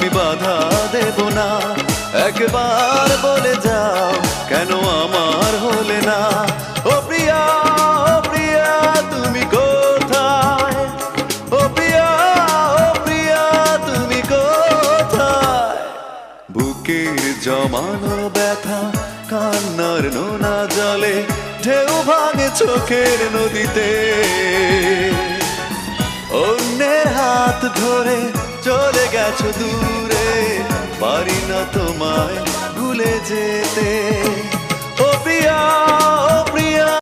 আমি বাধা দেব না। একবার বলে যাও কেন আমার হলে না। ও প্রিয়া, ও প্রিয়া তুমি কোথায়? ও প্রিয়া, ও প্রিয়া তুমি কোথায়? বুকের জমানো ব্যথা কান্নার নোনা জলে ঢেউ ভাঙে চোখের নদীতে। অন্যের হাত ধরে চলে গেছো দূরে, পারি না তোমায় ভুলে যেতে। ও প্রিয়া, ও প্রিয়া।